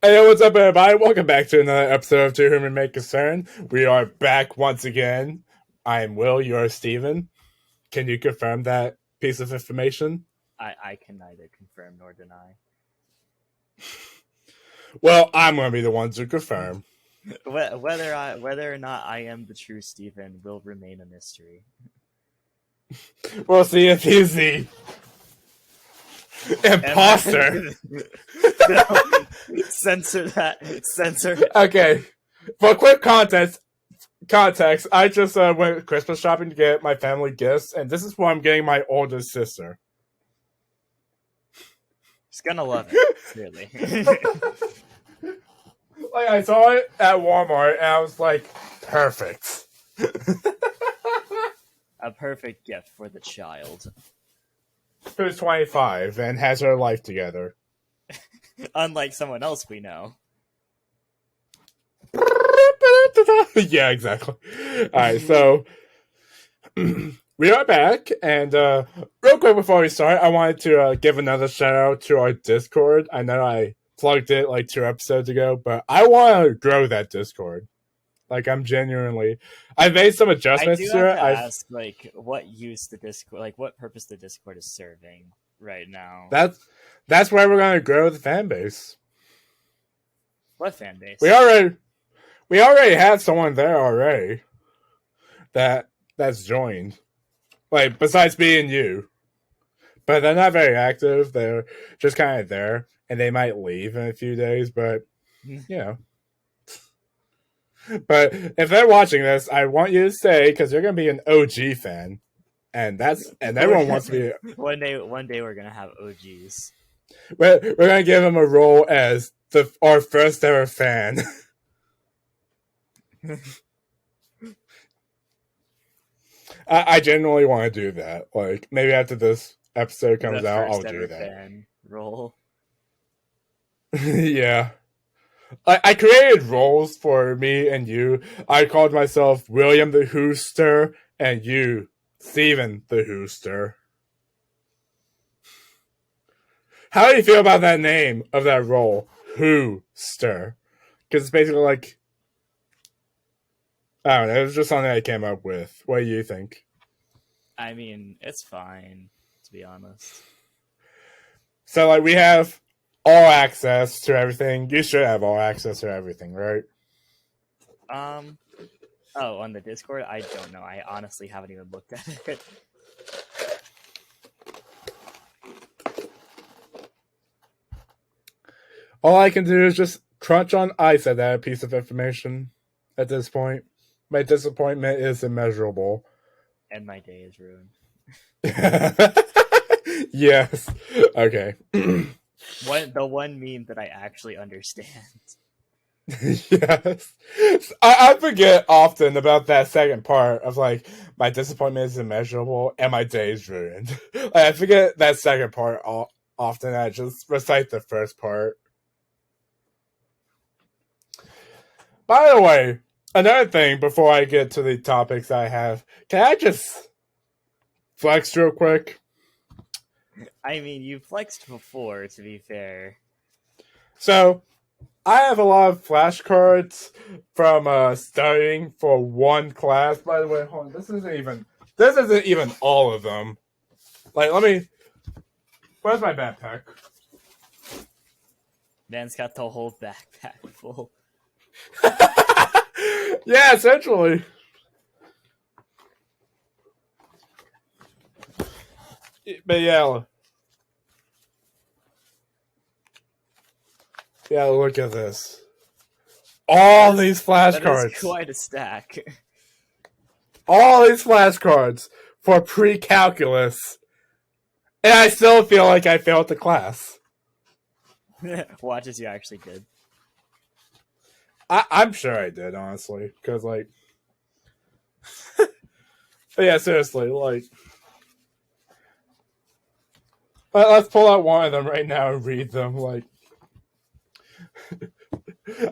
Hey, what's up, everybody? Welcome back to another episode of To Whom It May Concern. We are back once again. I am Will, you're Steven. Can you confirm that piece of information? I can neither confirm nor deny. Well, I'm going to be the one to confirm. Whether or not I am the true Stephen will remain a mystery. We'll see if he's the imposter. No, censor that. Censor it. Okay. For quick context, I just went Christmas shopping to get my family gifts, and this is what I'm getting my oldest sister. She's gonna love it, clearly. Like, I saw it at Walmart, and I was like, perfect. A perfect gift for the child. Who's 25 and has her life together. Unlike someone else we know. Yeah, exactly. Alright, so we are back, and real quick before we start, I wanted to give another shout out to our Discord. I know I plugged it like 2 episodes ago, but I want to grow that Discord. Like, I'm genuinely, I've made some adjustments to it. ask, like, what use the Discord, like, what purpose the Discord is serving right now. That's where we're gonna grow the fan base. What fan base? We already have someone there already. That's joined. Like, besides being you. But they're not very active. They're just kind of there. And they might leave in a few days, but, you know. But if they're watching this, I want you to say, because you're going to be an OG fan. And everyone wants to be. One day we're going to have OGs. We're going to give them a role as our first ever fan. I genuinely want to do that. Like, maybe after this episode comes out, I'll do that. Fan role. Yeah. I created roles for me and you. I called myself William the Hooster and you, Steven the Hooster. How do you feel about that name of that role? Hooster. Because it's basically like, I don't know, it was just something I came up with. What do you think? I mean, it's fine, to be honest. So, like, we have all access to everything. You should have all access to everything, right? Oh, on the Discord? I don't know. I honestly haven't even looked at it. All I can do is just crunch on ice at that piece of information at this point. My disappointment is immeasurable. And my day is ruined. Yes. Okay. The one meme that I actually understand. Yes. I forget often about that second part of, like, my disappointment is immeasurable and my day is ruined. Like, I forget that second part often. I just recite the first part. By the way, another thing before I get to the topics I have, can I just flex real quick? I mean, you flexed before, to be fair. So, I have a lot of flashcards from studying for one class. By the way, hold on, this isn't even all of them. Like, where's my backpack? Man's got the whole backpack full. Yeah, essentially. But yeah, look at this. All these flashcards. That is quite a stack. All these flashcards for pre-calculus. And I still feel like I failed the class. Watch as you actually did. I'm sure I did, honestly. Because, like... But yeah, seriously, like... Let's pull out one of them right now and read them, like...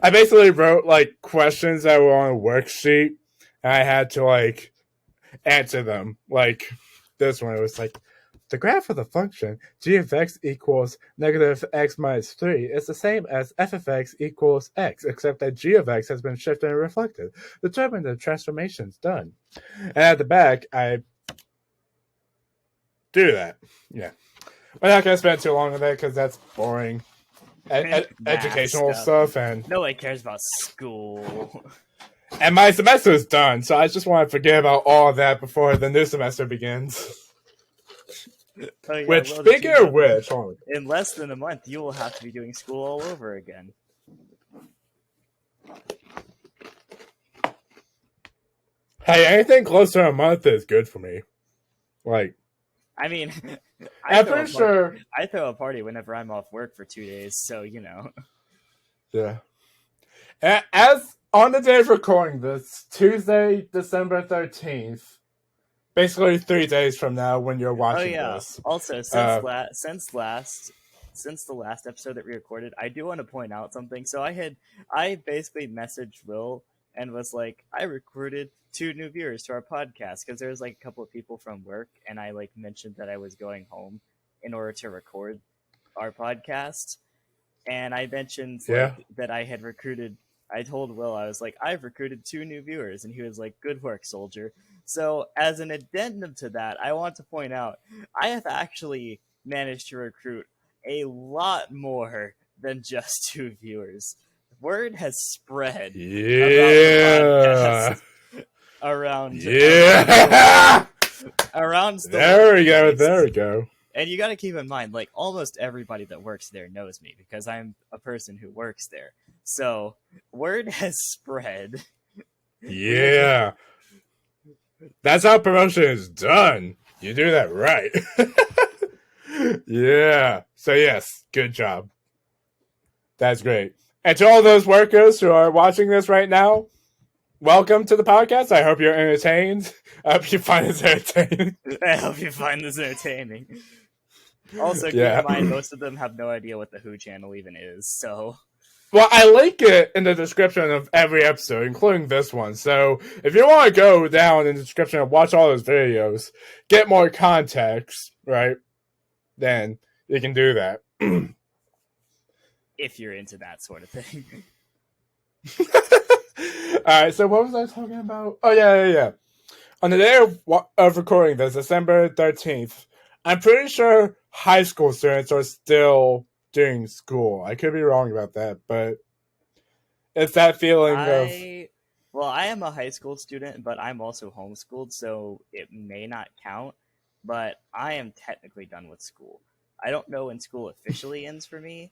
I basically wrote, like, questions that were on a worksheet, and I had to, like, answer them. Like, this one, it was like, the graph of the function g of x equals negative x minus 3 is the same as f of x equals x, except that g of x has been shifted and reflected. Determine the transformations done. And at the back, I do that. Yeah. We're not going to spend too long on that because that's boring educational stuff. And nobody cares about school. And my semester is done, so I just want to forget about all of that before the new semester begins. Oh, yeah, Which, speaking of which, in less than a month, you will have to be doing school all over again. Hey, anything close to a month is good for me. Like, I mean, I'm pretty sure I throw a party whenever I'm off work for 2 days, so you know. Yeah. As on the day of recording this, Tuesday, December 13th, basically 3 days from now when you're watching this. Also, since the last episode that we recorded, I do want to point out something. So I basically messaged Will and was like, I recruited 2 new viewers to our podcast because there was like a couple of people from work, and I like mentioned that I was going home in order to record our podcast, and I mentioned that I had recruited. I told Will, I was like, I've recruited 2 new viewers, and he was like, good work, soldier. So as an addendum to that, I want to point out, I have actually managed to recruit a lot more than just 2 viewers. Word has spread around there we go. And you got to keep in mind, like, almost everybody that works there knows me because I'm a person who works there. So word has spread. Yeah. That's how promotion is done. You do that right. Yeah. So yes, good job. That's great. And to all those workers who are watching this right now, welcome to the podcast. I hope you're entertained. I hope you find this entertaining. Also, keep in mind, most of them have no idea what the Who channel even is, so... Well, I link it in the description of every episode, including this one. So if you want to go down in the description and watch all those videos, get more context, right, then you can do that. If you're into that sort of thing. Alright, so what was I talking about? Oh, yeah. On the day of recording this, December 13th, I'm pretty sure high school students are still doing school. I could be wrong about that, but it's that feeling of... Well, I am a high school student, but I'm also homeschooled, so it may not count, but I am technically done with school. I don't know when school officially ends for me,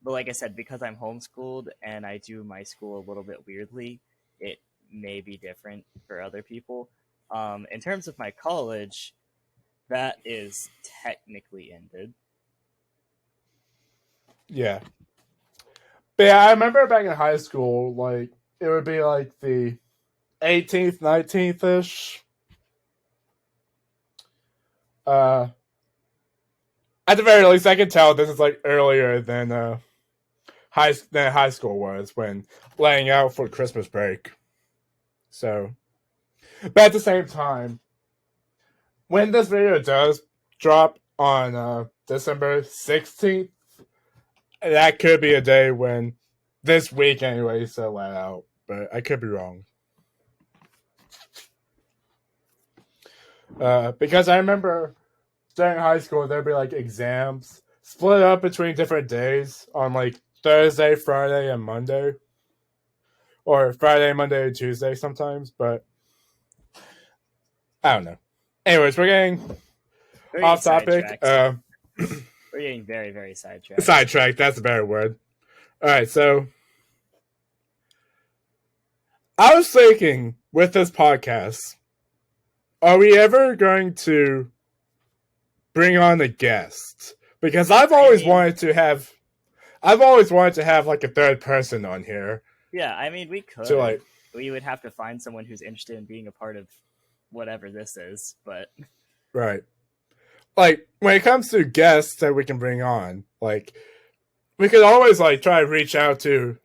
but like I said, because I'm homeschooled and I do my school a little bit weirdly, it may be different for other people. In terms of my college, that is technically ended. Yeah. But yeah, I remember back in high school, like, it would be like the 18th, 19th-ish. At the very least, I can tell this is like earlier than high school was when laying out for Christmas break. So, but at the same time, when this video does drop on December 16th, that could be a day when this week anyway, so let out. But I could be wrong. Because I remember during high school, there'd be like exams split up between different days on like Thursday, Friday, and Monday. Or Friday, Monday, and Tuesday sometimes, but I don't know. Anyways, we're getting off topic. We're getting very, very sidetracked. Sidetracked, that's a better word. Alright, so I was thinking with this podcast, are we ever going to bring on a guest? Because I've always wanted to have like a third person on here. Yeah, I mean, we could. So, like, we would have to find someone who's interested in being a part of whatever this is, but... Right. Like, when it comes to guests that we can bring on, like, we could always, like, try to reach out to,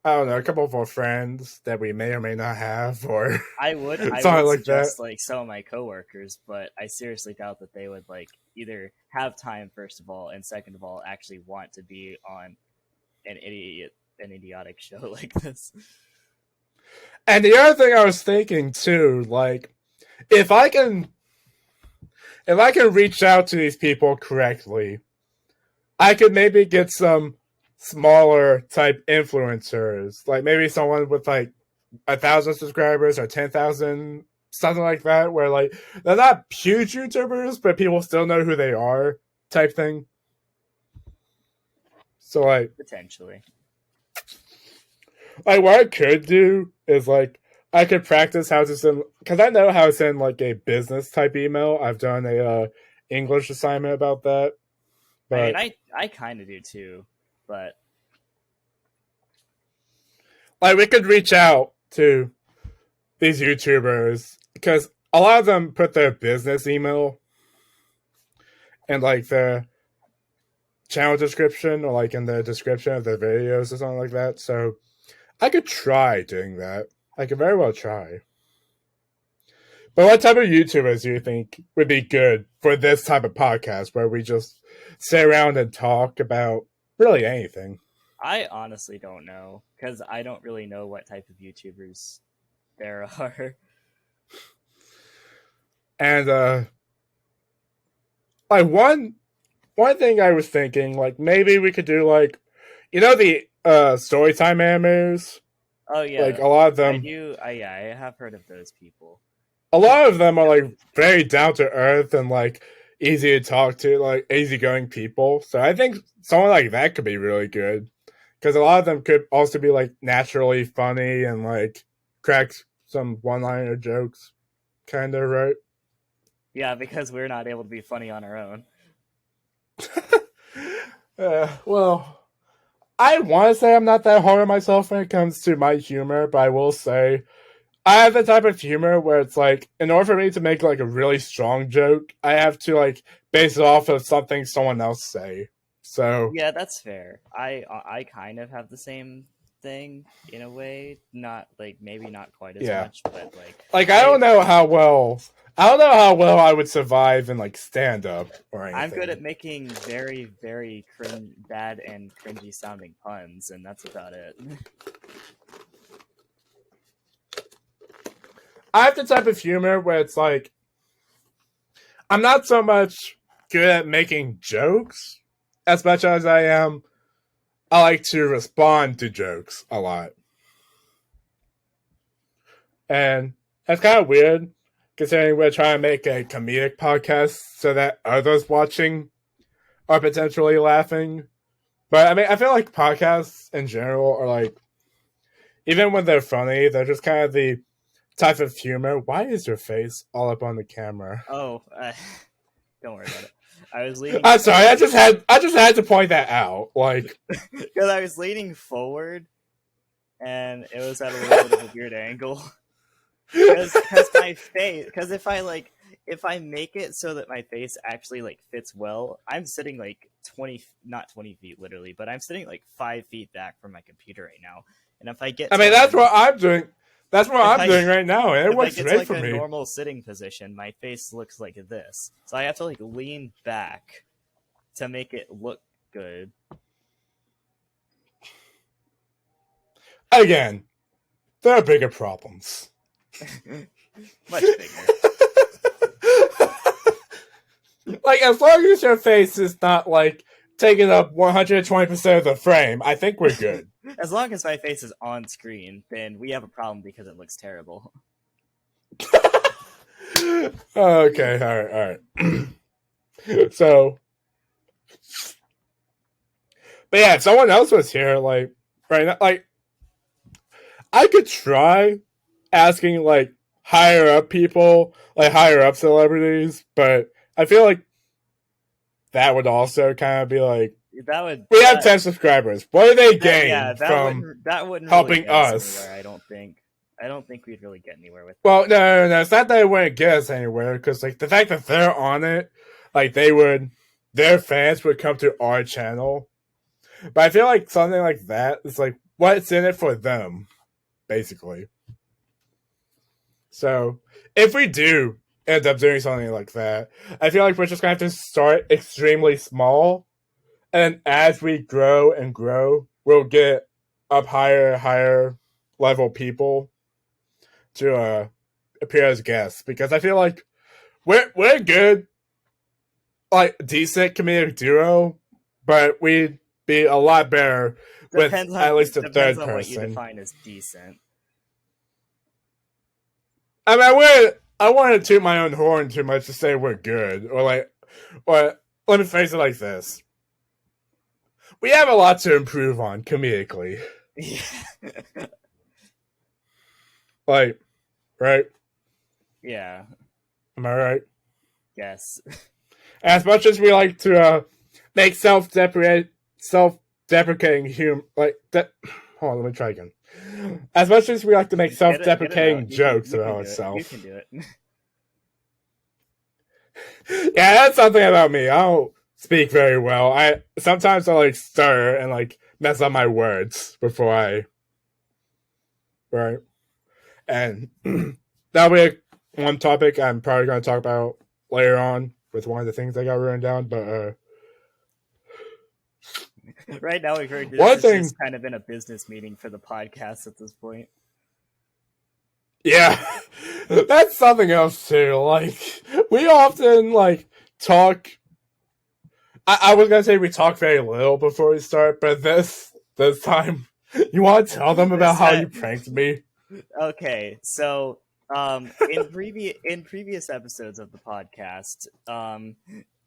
I don't know, a couple of our friends that we may or may not have, or I would like suggest, like, some of my coworkers, but I seriously doubt that they would, like, either have time, first of all, and second of all, actually want to be on an idiotic show like this. And the other thing I was thinking too, like if I can reach out to these people correctly, I could maybe get some smaller type influencers, like maybe someone with like 1,000 subscribers or 10,000, something like that, where like they're not huge YouTubers, but people still know who they are, type thing. So Potentially. like what I could do is like I could practice how to send, because I know how to send like a business type email. I've done a English assignment about that. I mean, But I kind of do too, but like we could reach out to these YouTubers because a lot of them put their business email in like their channel description or like in the description of their videos or something like that. So I could try doing that. I could very well try. But what type of YouTubers do you think would be good for this type of podcast where we just sit around and talk about really anything? I honestly don't know because I don't really know what type of YouTubers there are. And like one thing I was thinking, like maybe we could do like the storytime animators. Oh yeah, Like a lot of I them do. Yeah, I have heard of those people. a lot of them are like very down to earth and like easy to talk to, like easygoing people. So I think someone like that could be really good because a lot of them could also be like naturally funny and like crack some one-liner jokes, kind of, right? Yeah, because we're not able to be funny on our own. Well, I want to say I'm not that hard on myself when it comes to my humor, but I will say I have the type of humor where it's like, in order for me to make like a really strong joke, I have to like base it off of something someone else say. So Yeah, that's fair. I kind of have the same thing in a way. Not like maybe not quite as yeah, much, but like like I don't know how well I would survive in like stand up or I'm good anything. at making very very bad and cringy sounding puns, and that's about it. I have the type of humor where it's like I'm not so much good at making jokes as much as I like to respond to jokes a lot. And that's kind of weird considering we're trying to make a comedic podcast so that others watching are potentially laughing. But I mean, I feel like podcasts in general are like, even when they're funny, they're just kind of the type of humor. Why is your face all up on the camera? Oh, don't worry about it. I was leaning. I'm sorry. I just had to point that out. Like, because I was leaning forward, and it was at a little bit of a weird angle. Because my face, because if I make it so that my face actually like fits well, I'm sitting like 20, not 20 feet literally, but I'm sitting like 5 feet back from my computer right now. And if I get, I mean, that's what I'm doing. That's what I'm doing right now, and it if I works get to great like for a me. normal sitting position, my face looks like this. So I have to like lean back to make it look good. Again, there are bigger problems. Much bigger. Like, as long as your face is not like taking up 120% of the frame, I think we're good. As long as my face is on screen, then we have a problem because it looks terrible. Okay, all right. So, but yeah, if someone else was here, like right now, like I could try asking like higher up people, like higher up celebrities, but I feel like that would also kind of be like, we have 10 subscribers. What do they gain from that wouldn't helping really get us? Anywhere, I don't think we'd really get anywhere with. Well, no. It's not that it wouldn't get us anywhere, because like the fact that they're on it, like their fans would come to our channel. But I feel like something like that is like what's in it for them, basically. So if we do end up doing something like that. I feel like we're just gonna have to start extremely small, and as we grow and grow, we'll get up higher level people to appear as guests. Because I feel like we're good, like decent comedic duo, but we'd be a lot better with at least a Depends third on what you person. define as decent. I mean, I want to toot my own horn too much to say we're good, or let me phrase it like this: we have a lot to improve on comedically. Yeah. Like, right? Yeah. Am I right? Yes. As much as we like to make self-deprecating humor, hold on, let me try again. As much as we like to make self-deprecating jokes about ourselves, you can do it. Yeah, that's something about me. I don't speak very well. Sometimes I like stutter and like mess up my words before I right. And that'll be one topic I'm probably going to talk about later on with one of the things I got written down. But right now, we've heard this is just kind of been a business meeting for the podcast at this point. Yeah, that's something else too. Like we often like talk. I was gonna say we talk very little before we start, but this time, you want to tell them about how you pranked me? Okay, so in previous episodes of the podcast,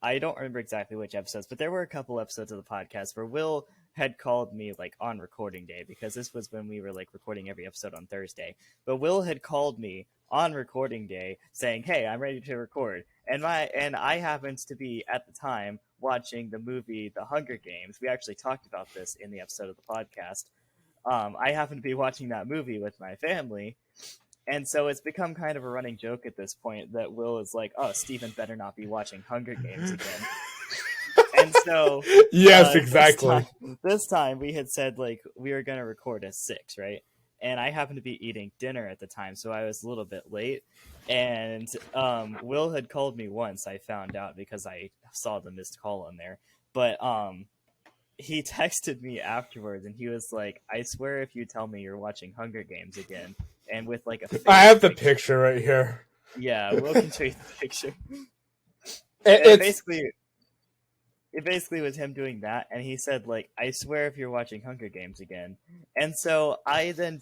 I don't remember exactly which episodes, but there were a couple episodes of the podcast where Will had called me like on recording day, because this was when we were like recording every episode on Thursday. But Will had called me on recording day saying, "Hey, I'm ready to record." And I happened to be at the time watching the movie The Hunger Games. We actually talked about this in the episode of the podcast. I happened to be watching that movie with my family, and so it's become kind of a running joke at this point that Will is like, "Oh, Steven better not be watching Hunger Games again." And so yes, exactly. This time we had said like we were gonna record at 6, right? And I happened to be eating dinner at the time, so I was a little bit late. And Will had called me once, I found out, because I saw the missed call on there. But he texted me afterwards, and he was like, "I swear if you tell me you're watching Hunger Games again," and with like a face I have the picture right here. Yeah, Will can show you the picture. It basically was him doing that, and he said like, "I swear if you're watching Hunger Games again." And so I then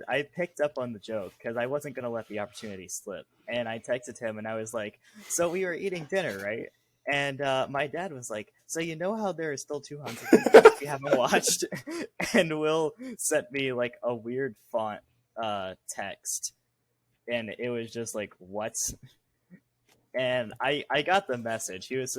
I picked up on the joke because I wasn't going to let the opportunity slip, and I texted him and I was like, "So we were eating dinner, right?" And my dad was like, "So you know how there are still 2 Hunger Games we haven't watched?" And Will sent me like a weird font text, and it was just like, "What?" And I got the message. It was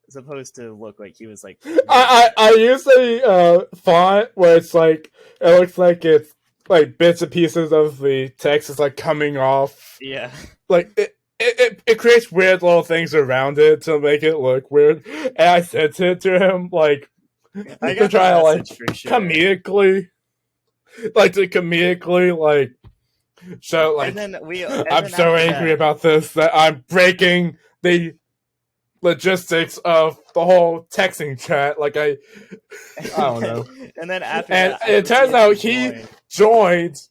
supposed to look like he was like. I use a font where it's like it looks like it's like bits and pieces of the text is like coming off. Yeah. Like it creates weird little things around it to make it look weird. And I sent it to him like to try to like comedically like show like I'm so angry about this that I'm breaking the logistics of the whole texting chat. Like I don't know. And then after it turns out he joined.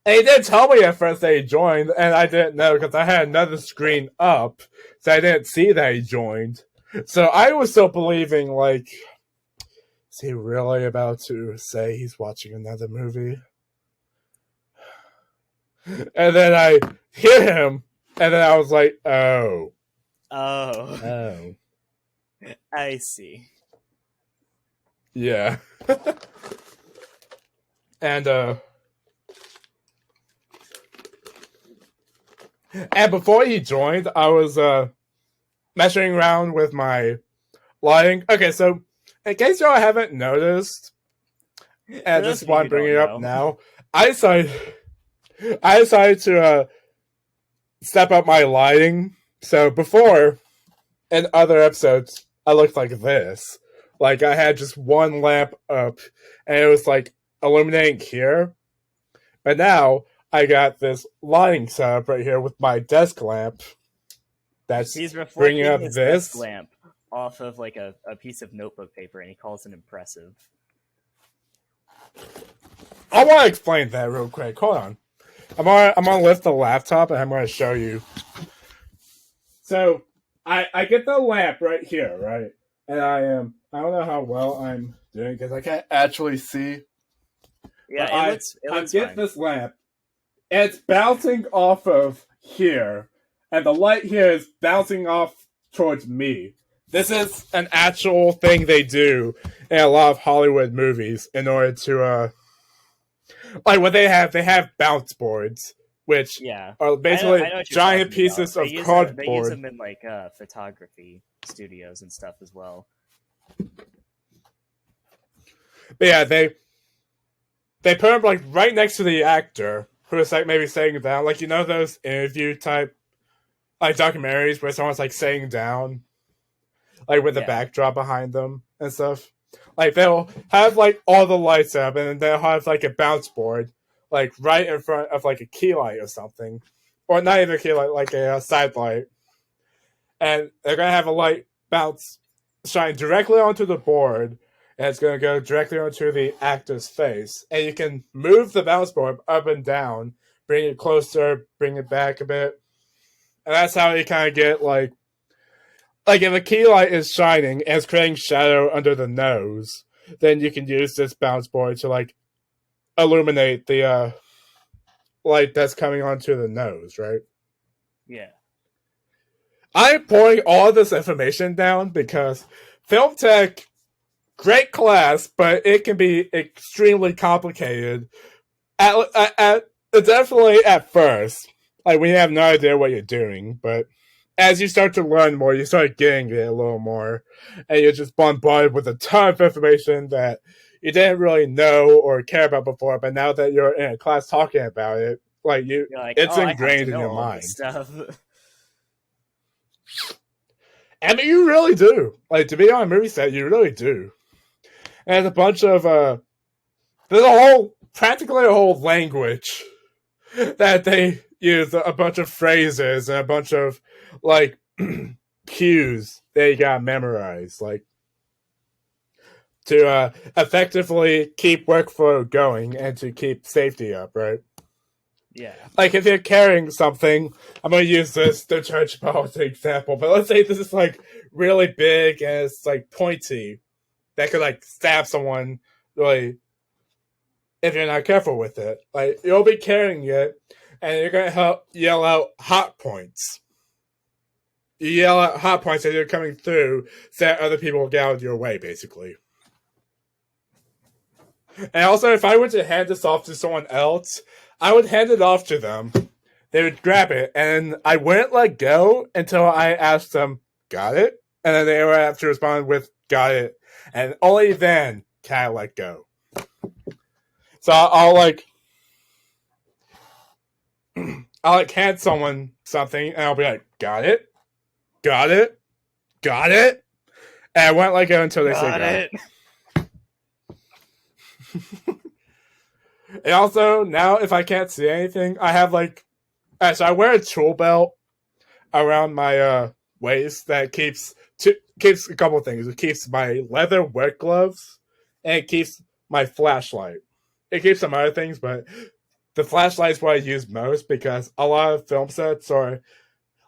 And he didn't tell me at first that he joined, and I didn't know because I had another screen up, so I didn't see that he joined. So I was still believing, like, is he really about to say he's watching another movie? And then I hear him, and then I was like, oh. Oh. I see. Yeah. And before he joined, I was messing around with my lighting. Okay, so in case y'all haven't noticed, and this is why I'm bringing it up now, I decided to step up my lighting. So before, in other episodes, I looked like this. Like I had just one lamp up, and it was like illuminating here. But now I got this lighting setup right here with my desk lamp. That's He's bringing reflecting up his desk this. lamp off of like a piece of notebook paper, and he calls it impressive. I want to explain that real quick. Hold on. I'm gonna lift the laptop and I'm gonna show you. So I get the lamp right here, right? And I don't know how well I'm doing because I can't actually see. Yeah, But it I looks get fine. this lamp. And it's bouncing off of here. And the light here is bouncing off towards me. This is an actual thing they do in a lot of Hollywood movies in order to like what they have bounce boards, which Yeah, are I basically know what you're giant talking about. pieces of They use cardboard. them in like photography studios and stuff as well. But yeah, they put them like right next to the actor who is like maybe saying down, like you know those interview type like documentaries where someone's like saying down, like with the Yeah, backdrop behind them and stuff. Like they'll have like all the lights up, and then they'll have like a bounce board, like right in front of like a key light or something, or not even a key light, like a side light, and they're gonna have a light bounce shine directly onto the board, and it's gonna go directly onto the actor's face, and you can move the bounce board up and down, bring it closer, bring it back a bit, and that's how you kind of get like if a key light is shining and it's creating shadow under the nose, then you can use this bounce board to like illuminate the light that's coming onto the nose, right? yeah. I'm pouring all of this information down because film tech, great class, but it can be extremely complicated. At definitely at first, like when you have no idea what you're doing, but as you start to learn more, you start getting it a little more, and you're just bombarded with a ton of information that you didn't really know or care about before. But now that you're in a class talking about it, like You're like, it's oh, I have to ingrained in know your all this mind. stuff. I mean, you really do. Like to be on a movie set, you really do. And there's a bunch of there's practically a whole language that they use, a bunch of phrases and a bunch of like cues they got memorized, like to effectively keep workflow going and to keep safety up, right? Yeah. Like if you're carrying something, I'm gonna use this the church ball as an example, but let's say this is like really big and it's like pointy that could like stab someone really if you're not careful with it. Like you'll be carrying it and you're gonna yell out hot points. You yell out hot points as you're coming through so that other people will get out of your way, basically. And also, if I were to hand this off to someone else, I would hand it off to them. They would grab it, and I wouldn't let go until I asked them, got it? And then they would have to respond with, got it. And only then can I let go. So I'll hand someone something, and I'll be like, got it? Got it? Got it? And I won't let go until they say got it. And also, now if I can't see anything, I have so I wear a tool belt around my waist that keeps a couple of things. It keeps my leather work gloves, and it keeps my flashlight. It keeps some other things, but the flashlight is what I use most because a lot of film sets are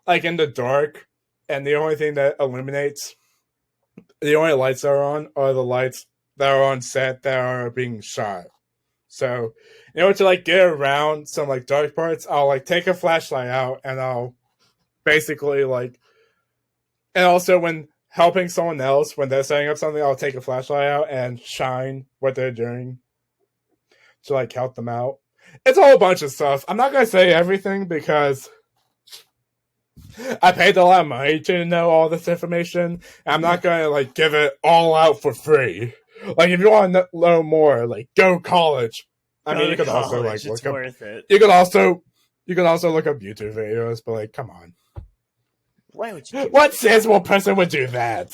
like in the dark, and the only thing that illuminates, the only lights that are on are the lights that are on set that are being shot. So in order to like get around some like dark parts, I'll like take a flashlight out and I'll basically like, and also when helping someone else when they're setting up something, I'll take a flashlight out and shine what they're doing to like help them out. It's a whole bunch of stuff. I'm not gonna say everything because I paid a lot of money to know all this information. I'm not gonna like give it all out for free. Like if you want to know more, like go college. I mean, you could also like look up. Worth it. You can also look up YouTube videos, but like, come on. Why would you? What sensible person would do that?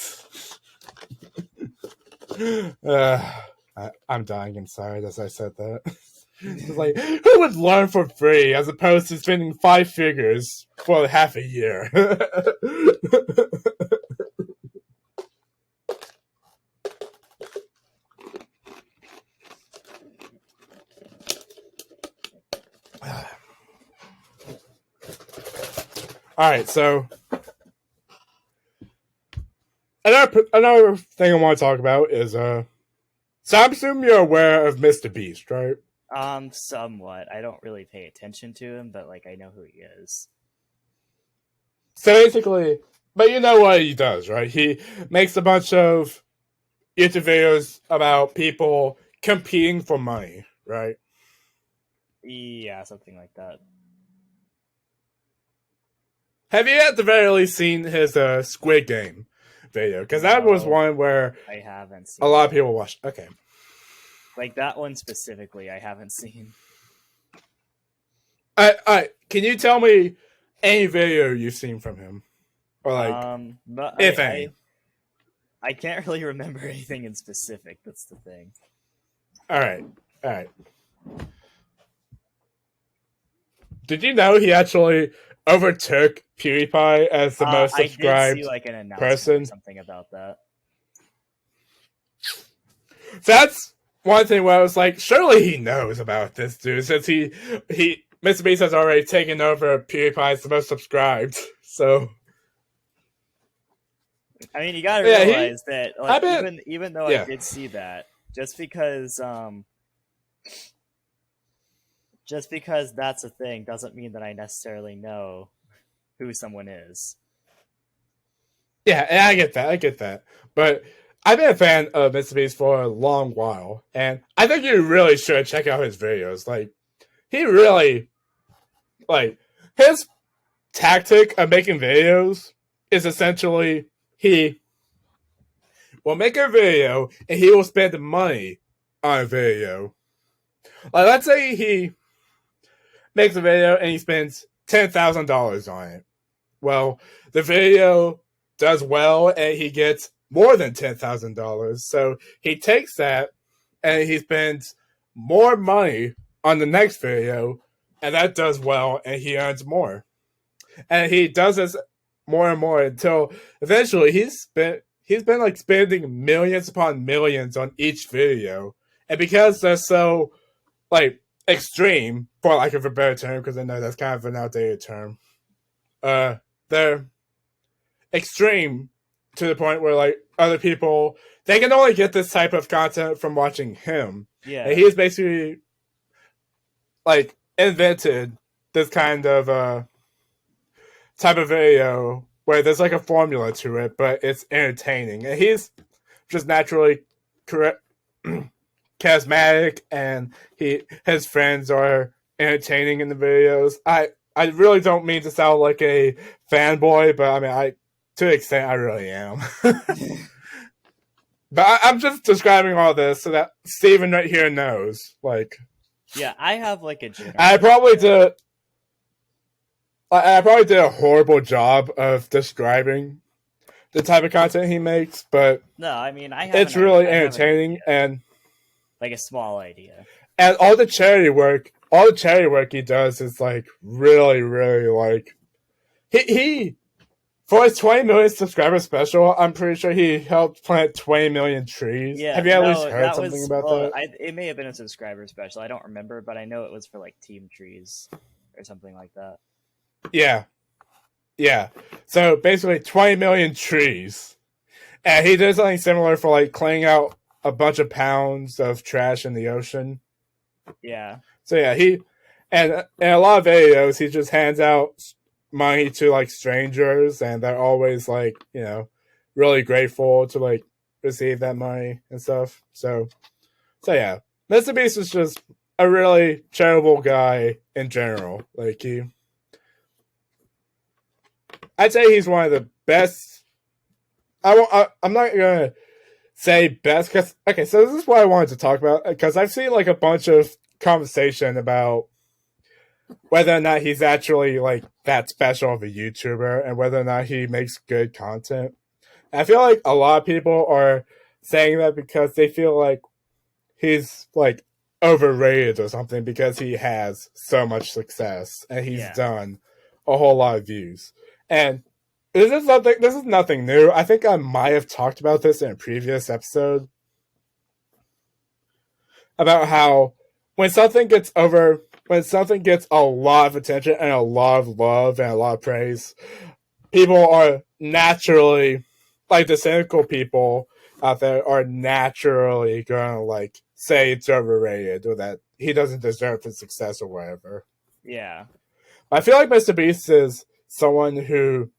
I'm dying inside as I said that. It's like, who would learn for free as opposed to spending 5 figures for half a year? All right, so another thing I want to talk about is so I'm assuming you're aware of Mr. Beast, right? Somewhat. I don't really pay attention to him, but like I know who he is. So basically, but you know what he does, right? He makes a bunch of YouTube videos about people competing for money, right? Yeah, something like that. Have you at the very least seen his Squid Game video? Because that was No, one where I haven't seen a lot of it. people watched. Okay. Like that one specifically, I haven't seen. Can you tell me any video you've seen from him? Or like, But if any. I can't really remember anything in specific. That's the thing. Alright. Alright. Did you know he actually overtook PewDiePie as the most I did subscribed see like an announcement person? or something about that. So that's one thing where I was like, surely he knows about this dude, since he Mr. Beast has already taken over PewDiePie as the most subscribed. So I mean, you gotta yeah, realize that like bet, even though yeah. I did see that, just because that's a thing doesn't mean that I necessarily know who someone is. Yeah, and I get that. But I've been a fan of Mr. Beast for a long while, and I think you really should check out his videos. Like, he really, like, his tactic of making videos is essentially he will make a video and he will spend money on a video. Like, let's say he makes a video and he spends $10,000 on it. Well, the video does well and he gets more than $10,000. So he takes that and he spends more money on the next video, and that does well and he earns more. And he does this more and more until eventually he's been like spending millions upon millions on each video. And because they're so like extreme, for lack of a better term, because I know that's kind of an outdated term, they're extreme to the point where like other people, they can only get this type of content from watching him. Yeah, And he's basically like invented this kind of type of video where there's like a formula to it, but it's entertaining. And he's just naturally correct, charismatic, and his friends are entertaining in the videos. I really don't mean to sound like a fanboy, but I mean to an extent I really am. But I'm just describing all this so that Steven right here knows. Like, yeah, I have like a general. I probably did a horrible job of describing the type of content he makes, but No, I mean it's really entertaining and like a small idea. And all the charity work he does is like really, really like he for his 20 million subscriber special, I'm pretty sure he helped plant 20 million trees. Yeah, have you at least heard something about that? It may have been a subscriber special. I don't remember, but I know it was for like Team Trees or something like that. Yeah. Yeah. So basically 20 million trees. And he did something similar for like cleaning out a bunch of pounds of trash in the ocean. Yeah. So yeah, and in a lot of videos he just hands out money to like strangers, and they're always like, you know, really grateful to like receive that money and stuff. So yeah, Mr. Beast is just a really charitable guy in general. Like I'd say he's one of the best. I'm not gonna say best because okay, so this is what I wanted to talk about because I've seen like a bunch of conversation about whether or not he's actually like that special of a YouTuber and whether or not he makes good content. And I feel like a lot of people are saying that because they feel like he's like overrated or something because he has so much success and he's Yeah. done a whole lot of views. And this is nothing new. I think I might have talked about this in a previous episode about how when something gets a lot of attention and a lot of love and a lot of praise, people are naturally, like the cynical people out there are naturally gonna like say it's overrated or that he doesn't deserve his success or whatever. Yeah. I feel like Mr. Beast is someone who,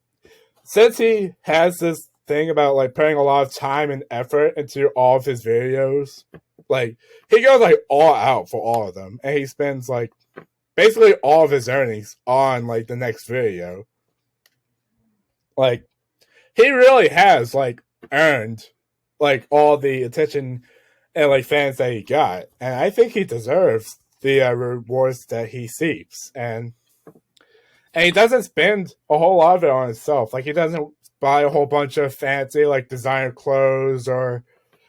since he has this thing about like putting a lot of time and effort into all of his videos, like he goes like all out for all of them, and he spends like basically all of his earnings on like the next video. Like he really has like earned like all the attention and like fans that he got, and I think he deserves the rewards that he seeks. And he doesn't spend a whole lot of it on himself. Like he doesn't buy a whole bunch of fancy like designer clothes or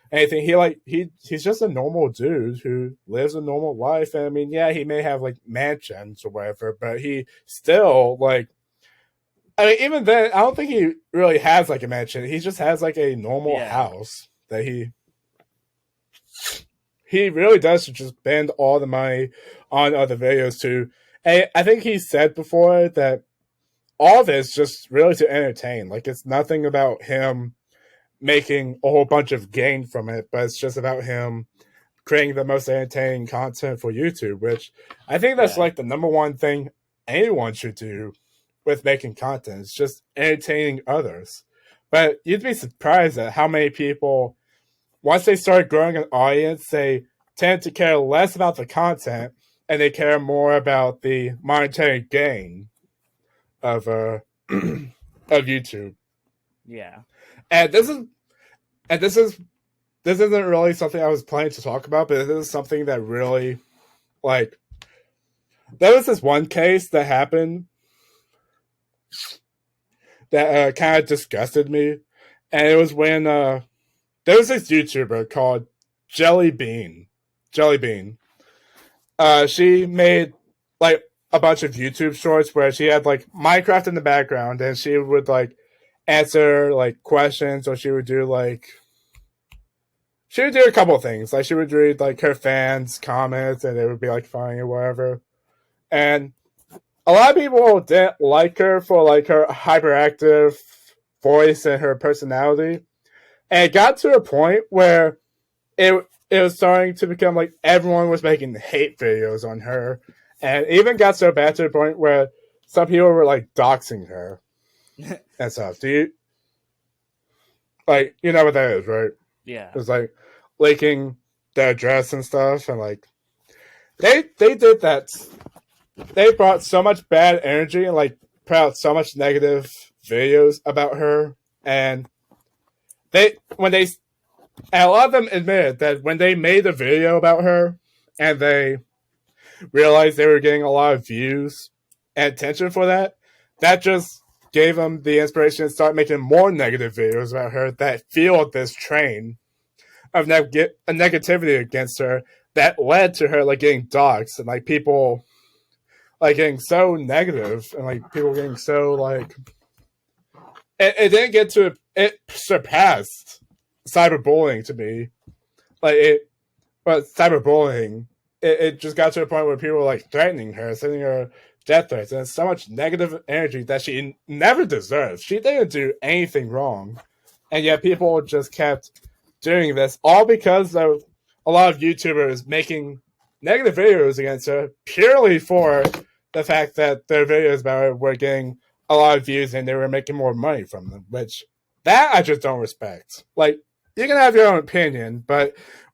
anything. He's just a normal dude who lives a normal life. And I mean, yeah, he may have like mansions or whatever, but he still like. I mean, even then, I don't think he really has like a mansion. He just has like a normal house that he really does just spend all the money on other videos too. And I think he said before that all of it's just really to entertain. Like it's nothing about him making a whole bunch of gain from it, but it's just about him creating the most entertaining content for YouTube, which I think that's like the number one thing anyone should do with making content. It's just entertaining others. But you'd be surprised at how many people, once they start growing an audience, they tend to care less about the content and they care more about the monetary gain of of YouTube. Yeah. And this isn't really something I was planning to talk about, but this is something that really like there was this one case that happened that kind of disgusted me, and it was when there was this YouTuber called Jelly Bean. Jelly Bean. She made like a bunch of YouTube shorts where she had like Minecraft in the background, and she would like answer like questions, or she would do a couple of things. Like she would read like her fans' comments, and it would be like funny or whatever. And a lot of people didn't like her for like her hyperactive voice and her personality. And it got to a point where it was starting to become like everyone was making hate videos on her. And it even got so bad to the point where some people were like doxing her and stuff. Do you like you know what that is, right? Yeah. It was like leaking their address and stuff, and like they did that. They brought so much bad energy and like put out so much negative videos about her, and a lot of them admitted that when they made a video about her and they realized they were getting a lot of views and attention for that, that just gave them the inspiration to start making more negative videos about her that fueled this train of negativity against her that led to her like getting doxxed and like people like getting so negative and like people getting so like it didn't get to it surpassed cyberbullying to me. Like cyberbullying, it just got to a point where people were like threatening her, sending her death threats, and so much negative energy that she never deserved. She didn't do anything wrong, and yet people just kept doing this all because of a lot of YouTubers making negative videos against her purely for the fact that their videos about her were getting a lot of views and they were making more money from them, which that I just don't respect. Like, you can have your own opinion, but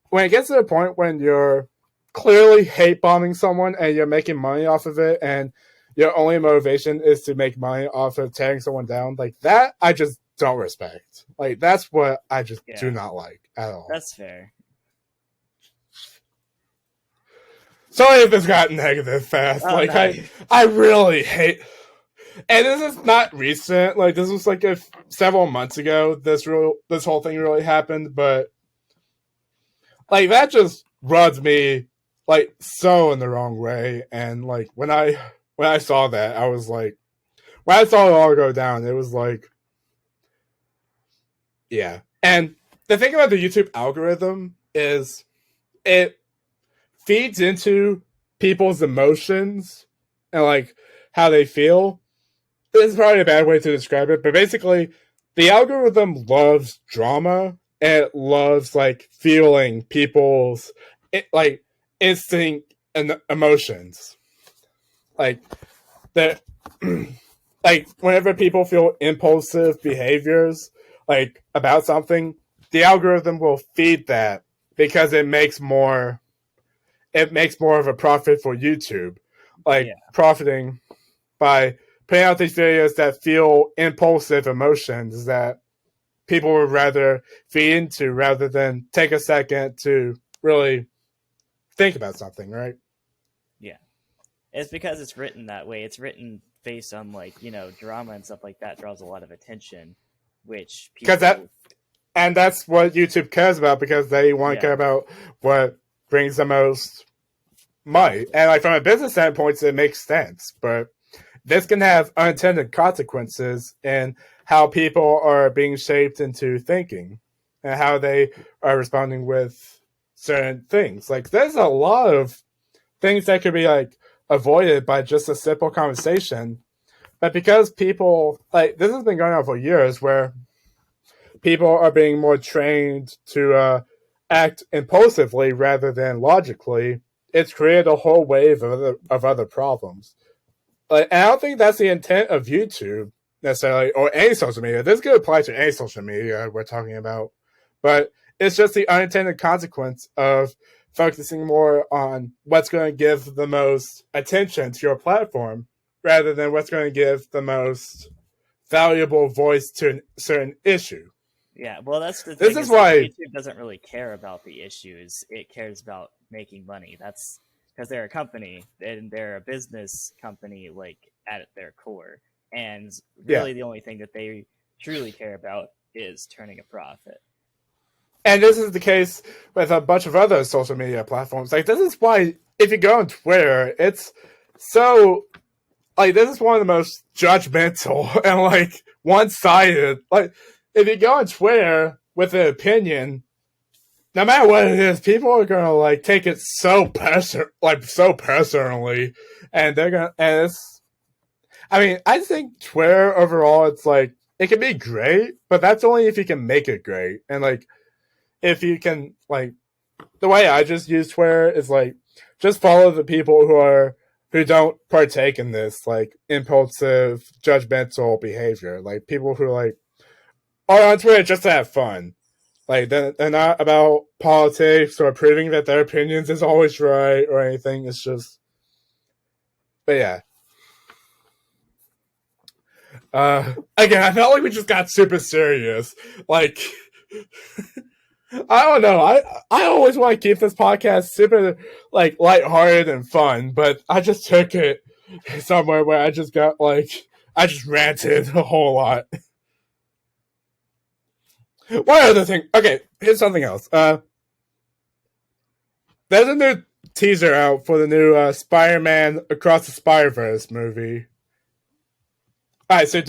when it gets to the point when you're clearly hate bombing someone and you're making money off of it and your only motivation is to make money off of tearing someone down, like that I just don't respect. Like that's what I just do not like at all. That's fair. Sorry if this got negative fast. Oh, like no. I really hate. And this is not recent. Like this was like several months ago. This whole thing really happened, but like that just rubs me like so in the wrong way. And like when I saw that, I was like, when I saw it all go down, it was like, yeah. And the thing about the YouTube algorithm is it feeds into people's emotions and like how they feel. This is probably a bad way to describe it, but basically, the algorithm loves drama and it loves like feeling people's like instinct and emotions. Like that, like whenever people feel impulsive behaviors like about something, the algorithm will feed that because it makes more of a profit for YouTube, like Yeah. profiting by putting out these videos that feel impulsive emotions that people would rather feed into rather than take a second to really think about something, right? Yeah. It's because it's written that way. It's written based on like, drama and stuff like that draws a lot of attention, which Because that people and that's what YouTube cares about because they want to yeah. care about what brings the most money. And like from a business standpoint, it makes sense, but this can have unintended consequences in how people are being shaped into thinking and how they are responding with certain things. Like there's a lot of things that could be like avoided by just a simple conversation. But because people like this has been going on for years where people are being more trained to act impulsively rather than logically, it's created a whole wave of other problems. Like, and I don't think that's the intent of YouTube necessarily, or any social media. This could apply to any social media we're talking about, but it's just the unintended consequence of focusing more on what's going to give the most attention to your platform rather than what's going to give the most valuable voice to a certain issue. Yeah, well, that's the This thing is is like why, YouTube doesn't really care about the issues. It cares about making money. That's because they're a company and they're a business company, like at their core. And yeah. really, the only thing that they truly care about is turning a profit. And this is the case with a bunch of other social media platforms. Like, this is why, if you go on Twitter, it's so like this is one of the most judgmental and like one-sided. Like if you go on Twitter with an opinion, no matter what it is, people are gonna like take it so personally, and they're gonna. And it's. I mean, I think Twitter overall, it's like it can be great, but that's only if you can make it great, and like if you can like the way I just use Twitter is like just follow the people who don't partake in this like impulsive, judgmental behavior. Like people who like are on Twitter just to have fun. Like they're not about politics or proving that their opinions is always right or anything. It's just, but yeah. Again, I felt like we just got super serious. Like I don't know. I always want to keep this podcast super like lighthearted and fun, but I just took it somewhere where I just got like I just ranted a whole lot. One other thing. Okay, here's something else. There's a new teaser out for the new Spider-Man Across the Spider-Verse movie. All right, so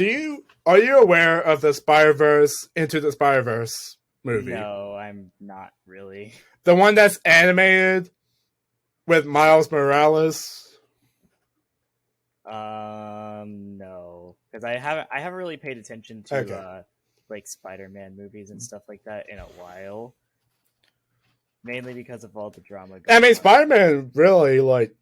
are you aware of the Spider-Verse Into the Spider-Verse movie? No, I'm not really. The one that's animated with Miles Morales. No, because I haven't really paid attention to Okay. like Spider-Man movies and stuff like that in a while. Mainly because of all the drama I going mean, on. Spider-Man really like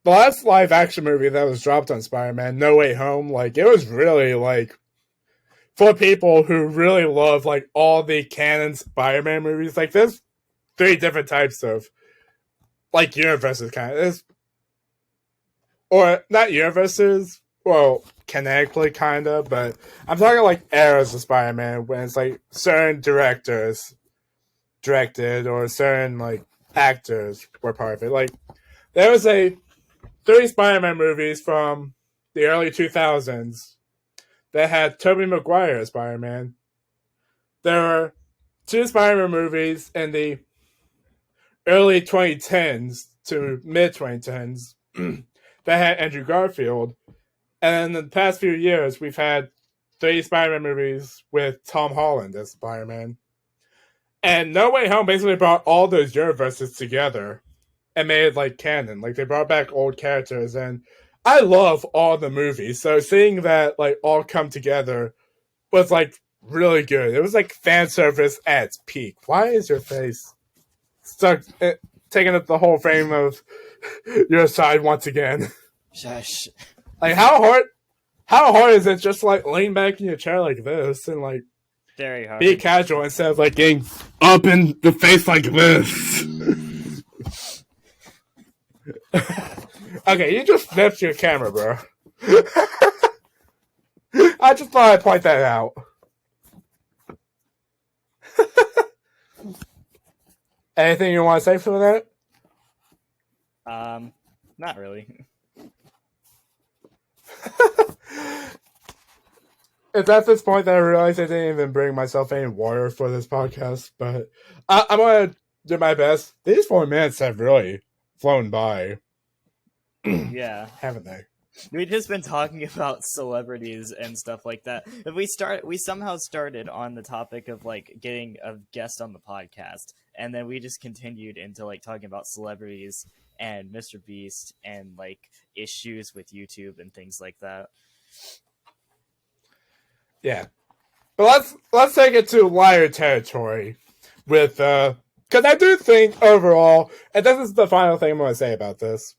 the last live action movie that was dropped on Spider-Man, No Way Home. Like it was really like for people who really love like all the canon Spider-Man movies. Like there's three different types of like universes, kind of. Or not universes. Well, canonically, kind of, but I'm talking like eras of Spider-Man when it's like certain directors directed or certain like actors were part of it. Like there was a three Spider-Man movies from the early 2000s that had Tobey Maguire as Spider-Man. There were two Spider-Man movies in the early 2010s to mid 2010s that had Andrew Garfield. And in the past few years, we've had 3 Spider-Man movies with Tom Holland as Spider-Man. And No Way Home basically brought all those universes together and made it like canon. Like they brought back old characters, and I love all the movies. So seeing that like all come together was like really good. It was like fan service at its peak. Why is your face stuck, taking up the whole frame of your side once again? Shush. Like how hard is it just like lean back in your chair like this and like Very hard. be casual instead of like getting up in the face like this? Okay, you just flipped your camera, bro. I just thought I'd point that out. Anything you want to say for that? Not really. It's at this point that I realized I didn't even bring myself any water for this podcast, but I'm going to do my best. These 4 minutes have really flown by. Yeah. Haven't they? We've just been talking about celebrities and stuff like that. We somehow started on the topic of like getting a guest on the podcast, and then we just continued into like talking about celebrities and Mr. Beast and like issues with YouTube and things like that. Yeah. But let's take it to lighter territory with because I do think overall, and this is the final thing I'm going to say about this,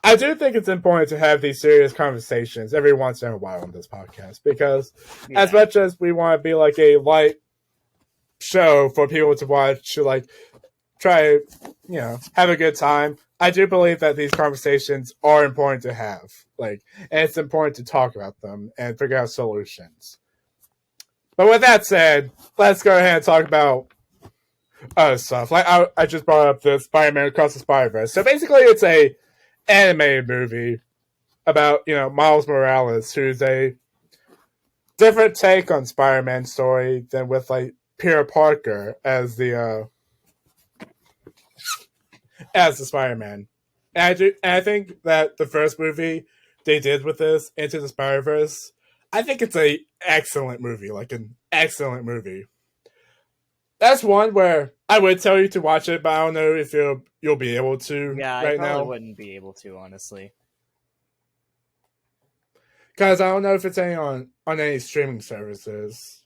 I do think it's important to have these serious conversations every once in a while on this podcast, because as much as we want to be like a light show for people to watch, to like try, have a good time, I do believe that these conversations are important to have. Like, and it's important to talk about them and figure out solutions. But with that said, let's go ahead and talk about other stuff. Like I just brought up the Spider-Man Across the Spider-Verse. So basically, it's a animated movie about Miles Morales, who's a different take on Spider-Man story than with like Peter Parker as the Spider-Man. And I think that the first movie they did with this, Into the Spider-Verse, I think it's a excellent movie, like an excellent movie. That's one where I would tell you to watch it, but I don't know if you'll be able to. Yeah, right I probably now wouldn't be able to, honestly. Because I don't know if it's on any streaming services,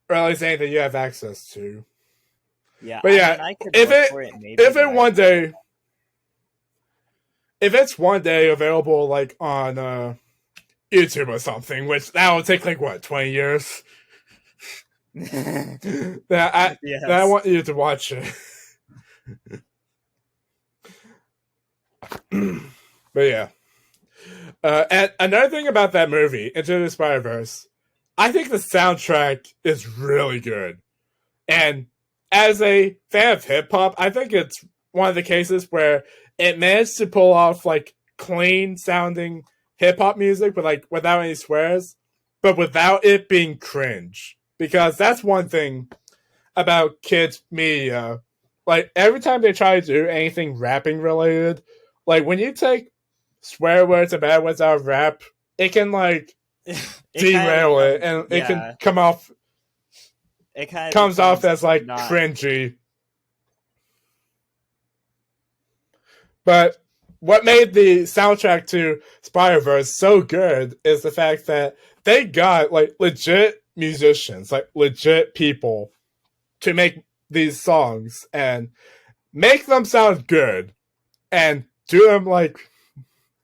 or at least anything you have access to. Yeah, but yeah, I could look for it maybe, if it's one day available like on YouTube or something, which that will take like what 20 years. that I want you to watch it. But yeah. And another thing about that movie, Into the Spider-Verse, I think the soundtrack is really good. And as a fan of hip-hop, I think it's one of the cases where it managed to pull off like clean-sounding hip-hop music without any swears, but without it being cringe. Because that's one thing about kids media. Like, every time they try to do anything rapping related, like, when you take swear words and bad words out of rap, it can, like, derail it, and it can come off... It comes off as, like, cringy. But what made the soundtrack to Spider-Verse so good is the fact that they got, like, legit musicians, like legit people, to make these songs and make them sound good and do them like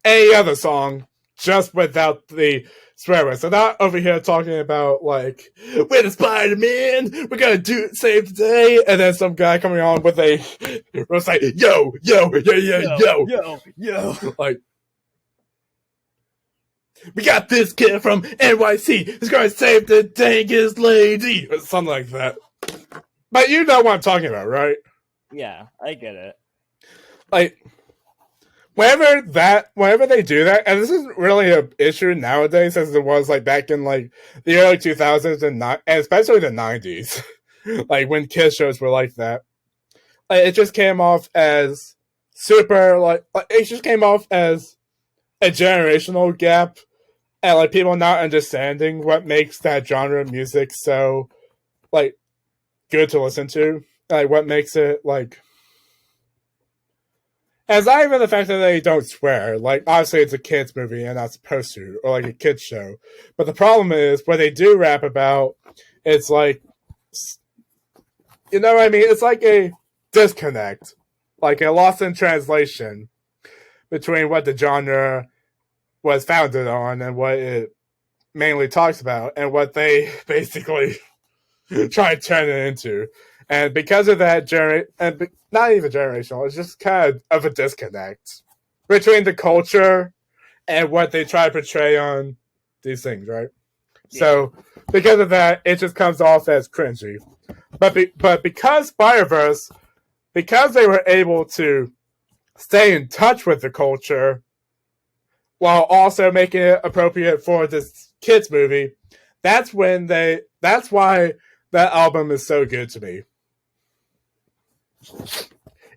any other song, just without the swear words. So not over here talking about like, we're the Spider-Man, we're gonna save the day, and then some guy coming on with a was like, yo, like, we got this kid from NYC who's gonna save the dangest lady, or something like that. But you know what I'm talking about, right? Yeah, I get it. Like, whenever they do that, and this isn't really an issue nowadays as it was like back in like the early 2000s and especially the 90s, like when kids shows were like that. it just came off as super like it just came off as a generational gap and like people not understanding what makes that genre of music so like good to listen to, like what makes it like. And it's not even the fact that they don't swear. Like, obviously, it's a kids' movie and not supposed to, or like a kids' show. But the problem is, what they do rap about, it's like, you know what I mean? It's like a disconnect, like a loss in translation between what the genre was founded on and what it mainly talks about, and what they basically try to turn it into. And because of that, not even generational, it's just kind of a disconnect between the culture and what they try to portray on these things, right? Yeah. So because of that, it just comes off as cringy. But because Spider-Verse, because they were able to stay in touch with the culture while also making it appropriate for this kids movie, that's why that album is so good to me.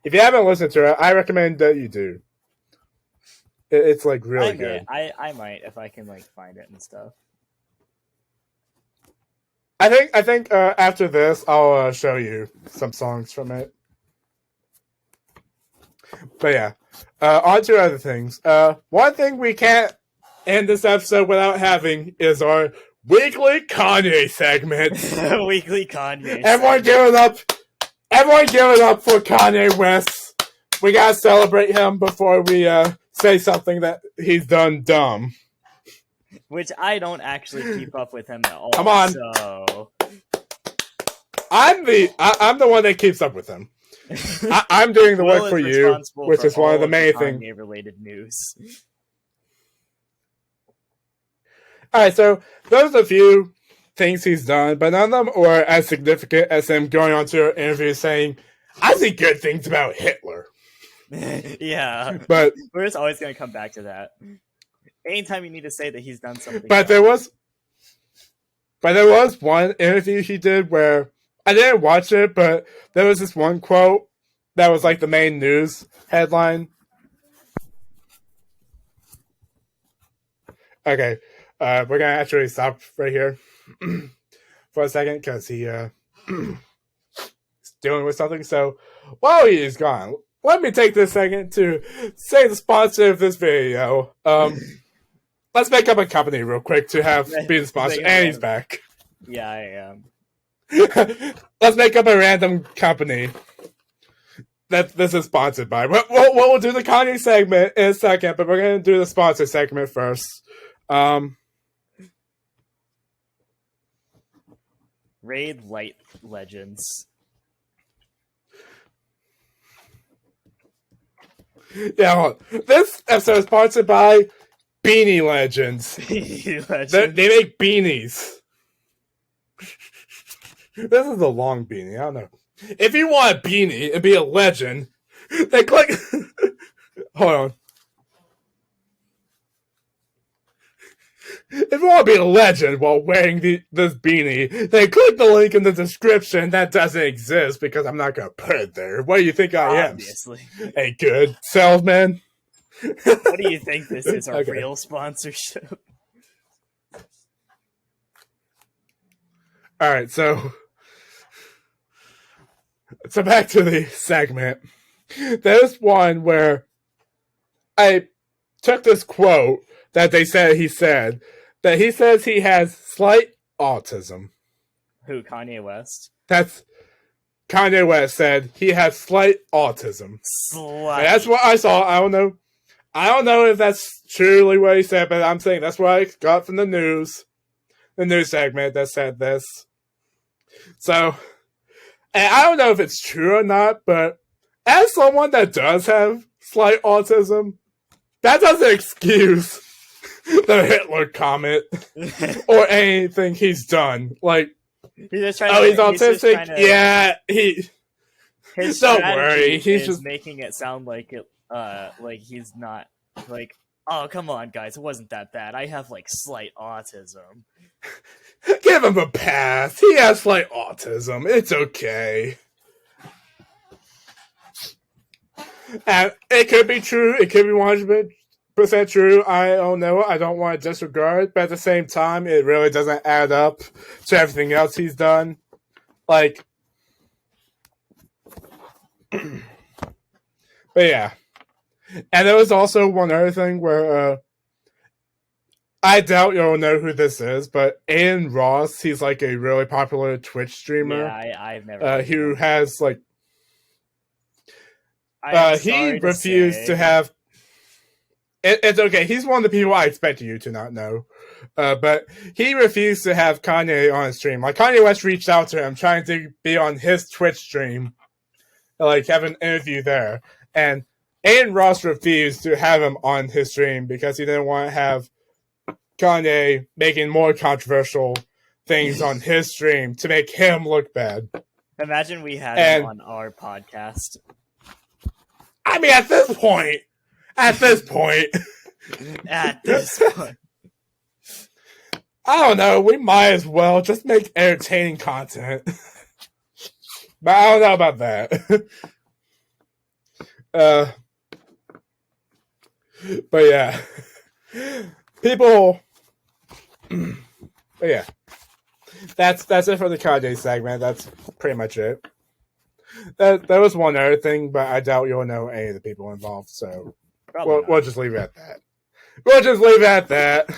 If you haven't listened to it, I recommend that you do. It's like really good. I might if I can like find it and stuff. I think after this I'll show you some songs from it. But yeah, on to other things. One thing we can't end this episode without having is our weekly Kanye segment. Weekly Kanye. Everyone give it up for Kanye West. We gotta celebrate him before we say something that he's done dumb. Which I don't actually keep up with him at all. Come on. So I'm the one that keeps up with him. I'm doing the work for you, which is one of the main things. Related news. All right, so those are a few things he's done, but none of them are as significant as him going on to an interview saying, "I see good things about Hitler." Yeah, but we're just always going to come back to that. Anytime you need to say that he's done something, but there was one interview he did where I didn't watch it, but there was this one quote that was like the main news headline. Okay, we're gonna actually stop right here for a second because he is dealing with something. So while he is gone, let me take this second to say the sponsor of this video. Let's make up a company real quick to have be the sponsor, and he's back. Yeah, I am. Let's make up a random company that this is sponsored by. We'll do the Kanye segment in a second, but we're going to do the sponsor segment first. Raid Light Legends. Yeah, well, this episode is sponsored by Beanie Legends. Beanie Legends. They make beanies. This is a long beanie. I don't know. If you want a beanie and be a legend, then click. Hold on. If you want to be a legend while wearing this beanie, then click the link in the description. That doesn't exist because I'm not going to put it there. What do you think I am? Obviously. A good salesman? What do you think this is? Our real sponsorship? Alright, so back to the segment. There's one where I took this quote that he said that he says he has slight autism. Who, Kanye West? That's Kanye West said he has slight autism. Slight. That's what I saw. I don't know if that's truly what he said, but I'm saying that's what I got from the news segment that said this. So, and I don't know if it's true or not, but as someone that does have slight autism, that doesn't excuse the Hitler comment or anything he's done. Like, he's autistic. His don't worry. He's just making it sound like it. Like he's not. Like, oh, come on, guys, it wasn't that bad. I have like slight autism. Give him a pass. He has slight autism. It's okay. And it could be true. It could be 100% true. I don't know. I don't want to disregard, but at the same time, it really doesn't add up to everything else he's done. Like, but yeah. And there was also one other thing where I doubt you'll know who this is, but Aiden Ross, he's like a really popular Twitch streamer. Yeah, I've never. Who has like I'm he sorry refused to have. It's okay. He's one of the people I expected you to not know, but he refused to have Kanye on his stream. Like Kanye West reached out to him, trying to be on his Twitch stream, like have an interview there, and Aiden Ross refused to have him on his stream because he didn't want to have Kanye making more controversial things on his stream to make him look bad. Imagine we had him on our podcast. I mean, at this point, I don't know. We might as well just make entertaining content. But I don't know about that. But yeah, people. But yeah, that's it for the Kanye segment. That's pretty much it. That was one other thing, but I doubt you'll know any of the people involved. So we'll just leave it at that. We'll just leave it at that.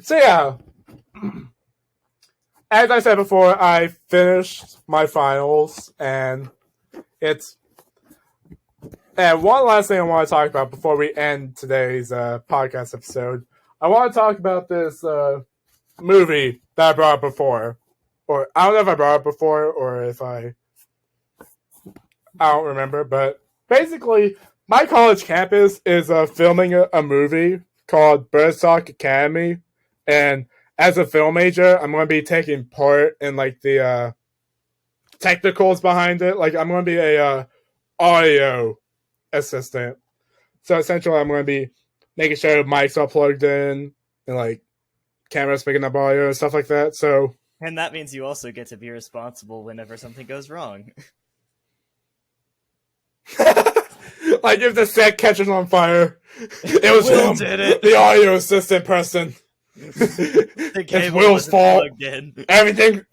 So yeah, as I said before, I finished my finals, and one last thing I want to talk about before we end today's podcast episode. I want to talk about this movie that I brought up before. Or I don't know if I brought it up before or if I don't remember. But basically, my college campus is filming a movie called Birdstalk Academy. And as a film major, I'm going to be taking part in like the technicals behind it. Like I'm going to be a audio assistant. So essentially, I'm going to be making sure mics are plugged in and like cameras picking up audio and stuff like that. So, and that means you also get to be responsible whenever something goes wrong. Like if the set catches on fire, it was Will him, did it. the audio assistant person. It's Will's fault. Everything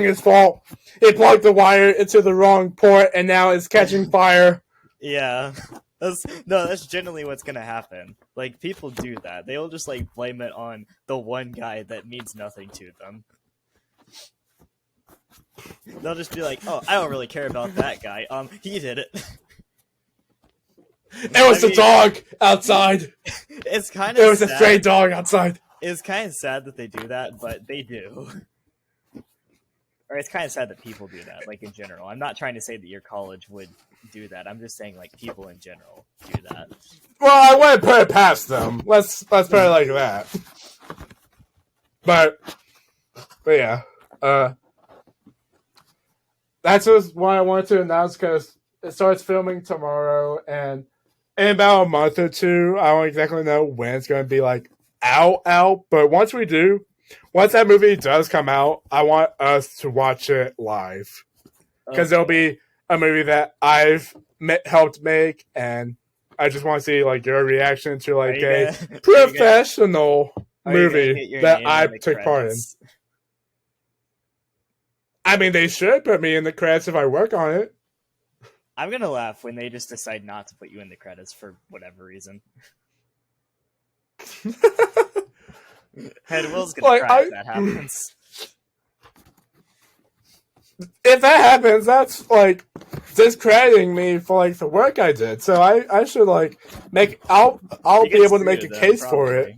is fault. He plugged the wire into the wrong port, and now it's catching fire. Yeah, that's generally what's gonna happen. Like people do that; they'll just like blame it on the one guy that means nothing to them. They'll just be like, "Oh, I don't really care about that guy. He did it." It was a dog outside. It's kind of. It was a stray dog outside. It's kind of sad that they do that, but they do. Or it's kind of sad that people do that, like in general. I'm not trying to say that your college would do that. I'm just saying like people in general do that. Well, I wouldn't put it past them. Let's put it like that. But yeah, that's just what I wanted to announce because it starts filming tomorrow, and in about a month or two, I don't exactly know when it's going to be like out. But once that movie does come out, I want us to watch it live because it'll be a movie that I've helped make, and I just want to see like your reaction to like a professional movie that I took part in. I mean, they should put me in the credits if I work on it. I'm gonna laugh when they just decide not to put you in the credits for whatever reason. Head Will's gonna cry if that happens. If that happens, that's like discrediting me for like the work I did. So I should like I'll be able to make a case for it.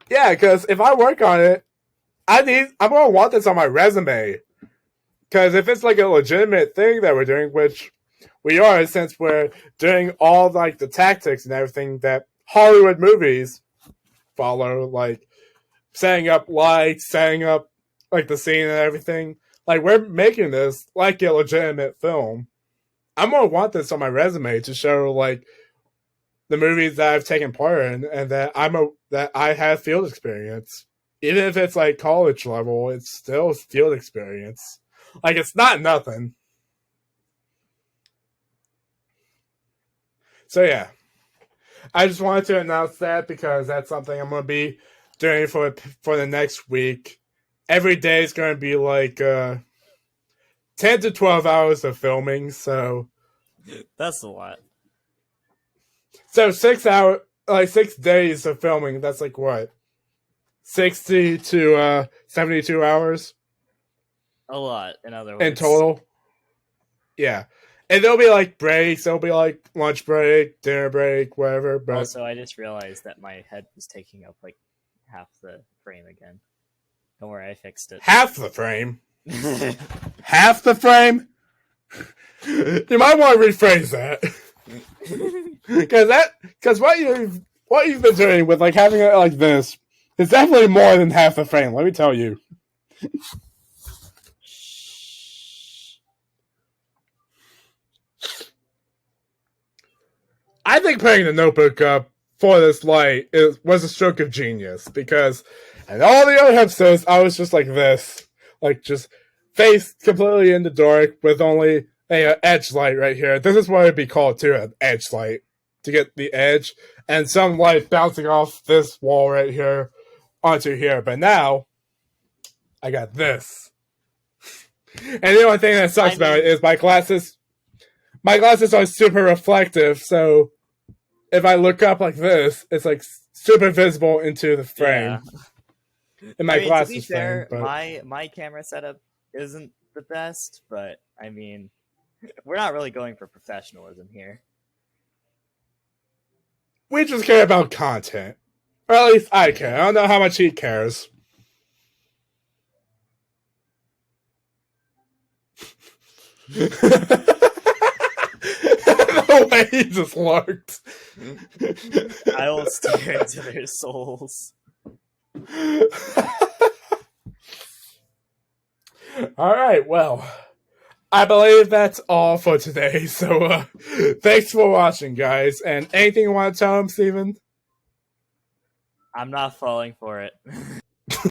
Yeah, because if I work on it, I'm gonna want this on my resume. Because if it's like a legitimate thing that we're doing, which we are, since we're doing all like the tactics and everything that Hollywood movies follow, like setting up lights, setting up like the scene and everything. Like we're making this like a legitimate film. I'm gonna want this on my resume to show like the movies that I've taken part in and that that I have field experience. Even if it's like college level, it's still field experience. Like it's not nothing. So yeah, I just wanted to announce that because that's something I'm gonna be doing for the next week. Every day is gonna be like 10 to 12 hours of filming. That's a lot. So 6 hour, like 6 days of filming. That's like what, 60 to 72 hours A lot, in other in words. total. Yeah, and there'll be like breaks. There'll be like lunch break, dinner break, whatever. But Also, I just realized that my head was taking up like half the frame again. Don't worry, I fixed it. half the frame, half the frame. You might want to rephrase that because what you've been doing with like having it like this is definitely more than half the frame. Let me tell you. I think putting the notebook up for this light was a stroke of genius because in all the other episodes I was just like this, like just face completely in the dark with only a edge light right here. This is what it'd be called too, an edge light, to get the edge and some light bouncing off this wall right here onto here. But now I got this, and the only thing that sucks about it is my glasses. My glasses are super reflective, so if I look up like this, it's like super visible into the frame. Yeah. In my glasses to be fair, frame, but my camera setup isn't the best, but I mean, we're not really going for professionalism here. we just care about content. Or at least I care. I don't know how much he cares. The way he just looked. I will stare into their souls. Alright, well, I believe that's all for today. So, thanks for watching, guys. And anything you want to tell him, Steven? I'm not falling for it.